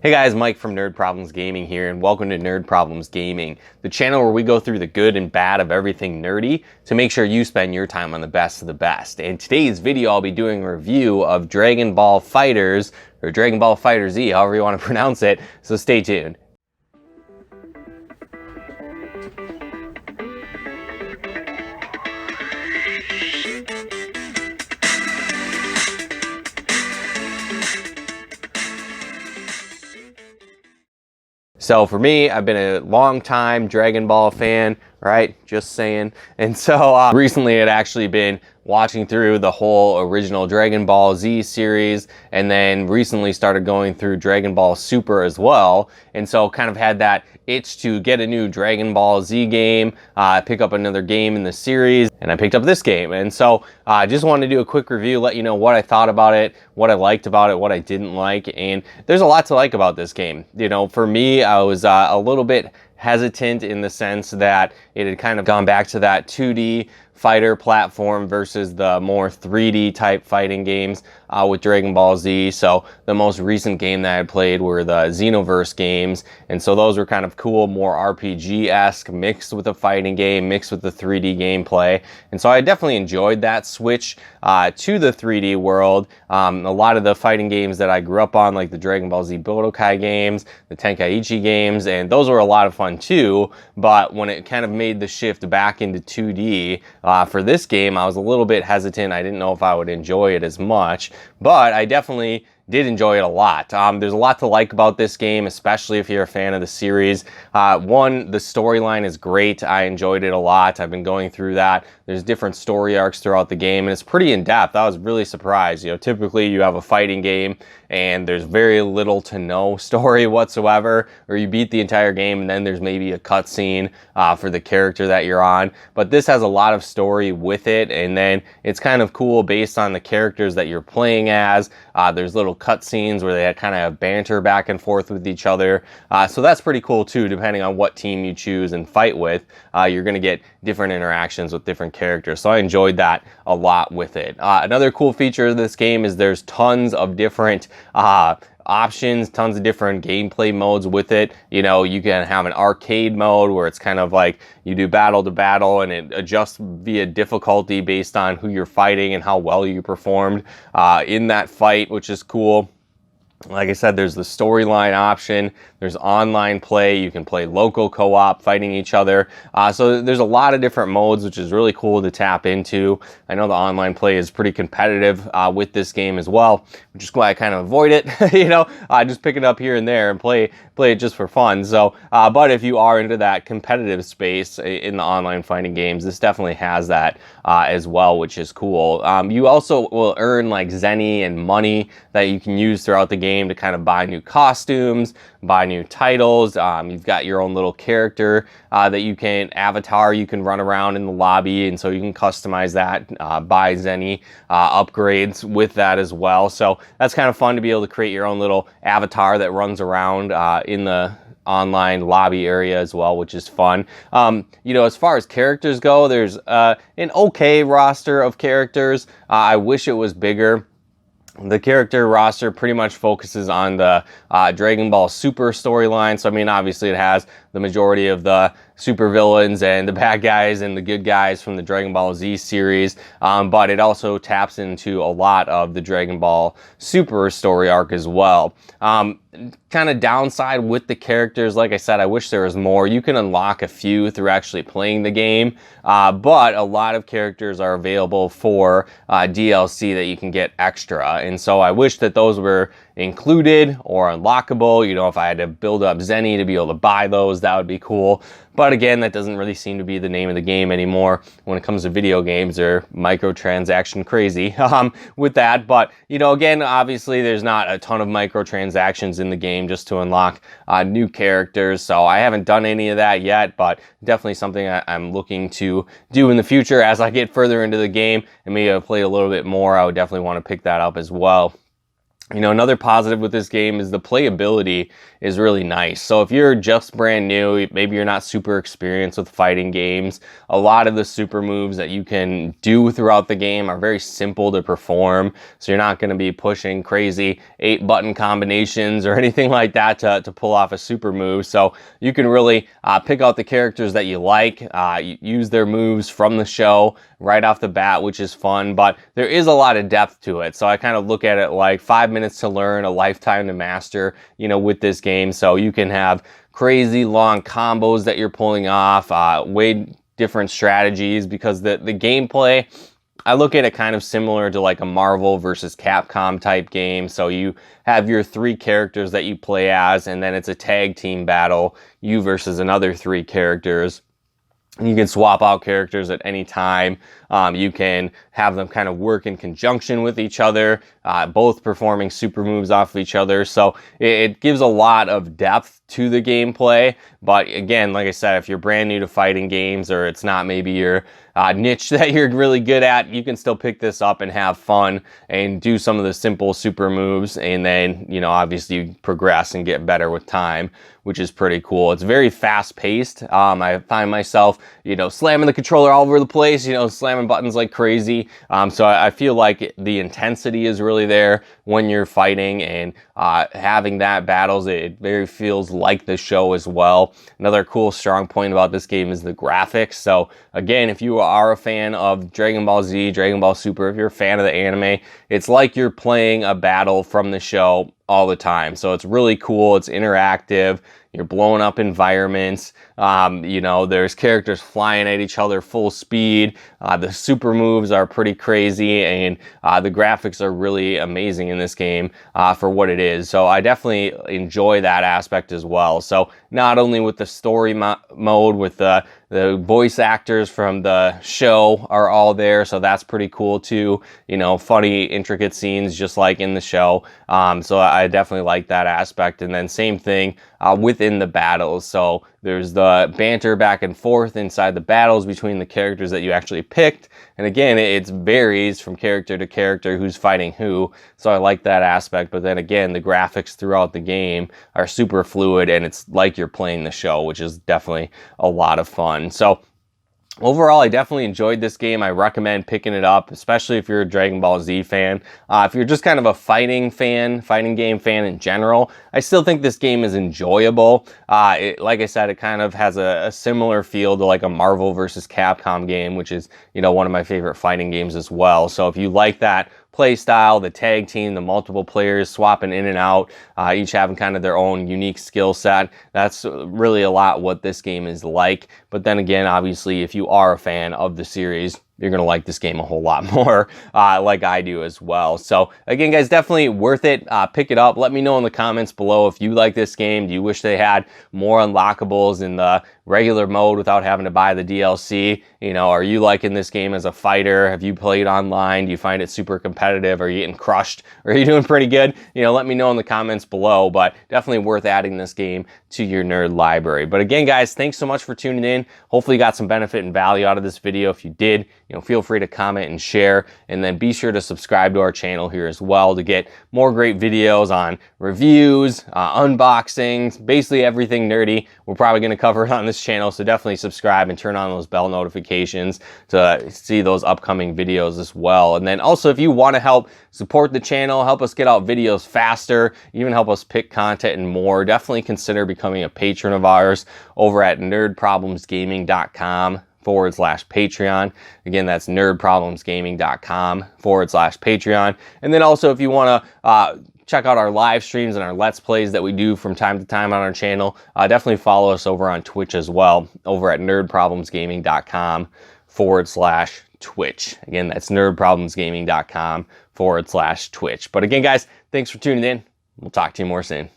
Hey guys, Mike from Nerd Problems Gaming here, and welcome to Nerd Problems Gaming, the channel where we go through the good and bad of everything nerdy to make sure you spend your time on the best of the best. In today's video, I'll be doing a review of Dragon Ball FighterZ, or Dragon Ball FighterZ, however you want to pronounce it, so stay tuned. So for me, I've been a long time Dragon Ball fan, right? Just saying. And so recently I'd actually been watching through the whole original Dragon Ball Z series, and then recently started going through Dragon Ball Super as well. And so kind of had that itch to get a new Dragon Ball Z game, pick up another game in the series, and I picked up this game. And so I just wanted to do a quick review, let you know what I thought about it, what I liked about it, what I didn't like. And there's a lot to like about this game. You know, for me, I was a little bit hesitant in the sense that it had kind of gone back to that 2D fighter platform versus the more 3D type fighting games with Dragon Ball Z. So the most recent game that I played were the Xenoverse games, and so those were kind of cool, more RPG-esque, mixed with a fighting game, mixed with the 3D gameplay. And so I definitely enjoyed that switch to the 3D world. A lot of the fighting games that I grew up on, like the Dragon Ball Z Budokai games, the Tenkaichi games, and those were a lot of fun too, but when it kind of made the shift back into 2D, for this game, I was a little bit hesitant. I didn't know if I would enjoy it as much, but I definitely did enjoy it a lot. There's a lot to like about this game, especially if you're a fan of the series. One, the storyline is great. I enjoyed it a lot. I've been going through that. There's different story arcs throughout the game, and it's pretty in-depth. I was really surprised. You know, typically you have a fighting game and there's very little to no story whatsoever, or you beat the entire game and then there's maybe a cutscene for the character that you're on. But this has a lot of story with it, and then it's kind of cool based on the characters that you're playing as. There's little cutscenes where they kind of have banter back and forth with each other. So that's pretty cool too, depending on what team you choose and fight with. You're going to get different interactions with different characters. So I enjoyed that a lot with it. Another cool feature of this game is there's tons of different options, tons of different gameplay modes with it. You know, you can have an arcade mode where it's kind of like you do battle to battle, and it adjusts via difficulty based on who you're fighting and how well you performed in that fight, which is cool. Like I said, there's the storyline option, there's online play, you can play local co-op fighting each other. So there's a lot of different modes, which is really cool to tap into. I know the online play is pretty competitive with this game as well, which is why I kind of avoid it. You know, just pick it up here and there and play it just for fun. So, but if you are into that competitive space in the online fighting games, this definitely has that as well, which is cool. You also will earn like Zenny and money that you can use throughout the game to kind of buy new costumes, buy new titles. You've got your own little character that you can avatar, you can run around in the lobby, and so you can customize that, buy Zenny upgrades with that as well. So that's kind of fun to be able to create your own little avatar that runs around in the online lobby area as well, which is fun. You know, as far as characters go, there's an okay roster of characters. I wish it was bigger. The character roster pretty much focuses on the Dragon Ball Super storyline. So, I mean, obviously it has the majority of the super villains and the bad guys and the good guys from the Dragon Ball Z series, but it also taps into a lot of the Dragon Ball Super story arc as well. Kind of downside with the characters, like I said, I wish there was more. You can unlock a few through actually playing the game, but a lot of characters are available for DLC that you can get extra, and so I wish that those were included or unlockable. You know, if I had to build up Zenny to be able to buy those, that would be cool. But again, that doesn't really seem to be the name of the game anymore. When it comes to video games, they're microtransaction crazy with that. But, you know, again, obviously there's not a ton of microtransactions in the game just to unlock new characters. So I haven't done any of that yet, but definitely something I'm looking to do in the future as I get further into the game and maybe I'll play a little bit more. I would definitely want to pick that up as well. You know, another positive with this game is the playability is really nice. So if you're just brand new, maybe you're not super experienced with fighting games, a lot of the super moves that you can do throughout the game are very simple to perform. So you're not going to be pushing crazy 8-button combinations or anything like that to pull off a super move. So you can really pick out the characters that you like, use their moves from the show right off the bat, which is fun, but there is a lot of depth to it. So I kind of look at it like 5 minutes to learn, a lifetime to master, you know, with this game. So you can have crazy long combos that you're pulling off, way different strategies, because the gameplay, I look at it kind of similar to like a Marvel versus Capcom type game. So you have your 3 characters that you play as, and then it's a tag team battle, you versus another 3 characters. You can swap out characters at any time. You can have them kind of work in conjunction with each other, both performing super moves off of each other. So it gives a lot of depth to the gameplay. But again, like I said, if you're brand new to fighting games, or it's not maybe your niche that you're really good at, you can still pick this up and have fun and do some of the simple super moves. And then, you know, obviously you progress and get better with time, which is pretty cool. It's very fast paced. I find myself, you know, slamming the controller all over the place, you know, slamming buttons like crazy. So I feel like the intensity is really there when you're fighting, and having that battles, it very feels like the show as well. Another cool strong point about this game is the graphics. So again, if you are a fan of Dragon Ball Z, Dragon Ball Super, if you're a fan of the anime, it's like you're playing a battle from the show all the time. So it's really cool. It's interactive. You're blowing up environments. You know, there's characters flying at each other full speed. The super moves are pretty crazy, and the graphics are really amazing in this game for what it is. So I definitely enjoy that aspect as well. So not only with the story mode, with the voice actors from the show are all there, so that's pretty cool too. You know, funny, intricate scenes just like in the show. So I definitely like that aspect. And then same thing within the battles. So there's the banter back and forth inside the battles between the characters that you actually picked. And again, it varies from character to character who's fighting who. So I like that aspect. But then again, the graphics throughout the game are super fluid, and it's like you're playing the show, which is definitely a lot of fun. So overall, I definitely enjoyed this game. I recommend picking it up, especially if you're a Dragon Ball Z fan. If you're just kind of a fighting game fan in general, I still think this game is enjoyable. Like I said, it kind of has a similar feel to like a Marvel versus Capcom game, which is, you know, one of my favorite fighting games as well. So if you like that play style, the tag team, the multiple players swapping in and out, each having kind of their own unique skill set, that's really a lot what this game is like. But then again, obviously, if you are a fan of the series, you're going to like this game a whole lot more, like I do as well. So again, guys, definitely worth it. Pick it up. Let me know in the comments below if you like this game. Do you wish they had more unlockables in the regular mode without having to buy the DLC? You know, are you liking this game as a fighter? Have you played online? Do you find it super competitive? Are you getting crushed? Or are you doing pretty good? You know, let me know in the comments below, but definitely worth adding this game to your nerd library. But again, guys, thanks so much for tuning in. Hopefully you got some benefit and value out of this video. If you did, you know, feel free to comment and share, and then be sure to subscribe to our channel here as well to get more great videos on reviews, unboxings, basically everything nerdy. We're probably going to cover it on this channel, so definitely subscribe and turn on those bell notifications to see those upcoming videos as well. And then also, if you want to help support the channel, help us get out videos faster, even help us pick content and more, definitely consider becoming a patron of ours over at nerdproblemsgaming.com/Patreon. Again, that's nerdproblemsgaming.com/Patreon. And then also, if you want to check out our live streams and our Let's Plays that we do from time to time on our channel, definitely follow us over on Twitch as well, over at nerdproblemsgaming.com/Twitch. Again, that's nerdproblemsgaming.com/Twitch. But again, guys, thanks for tuning in. We'll talk to you more soon.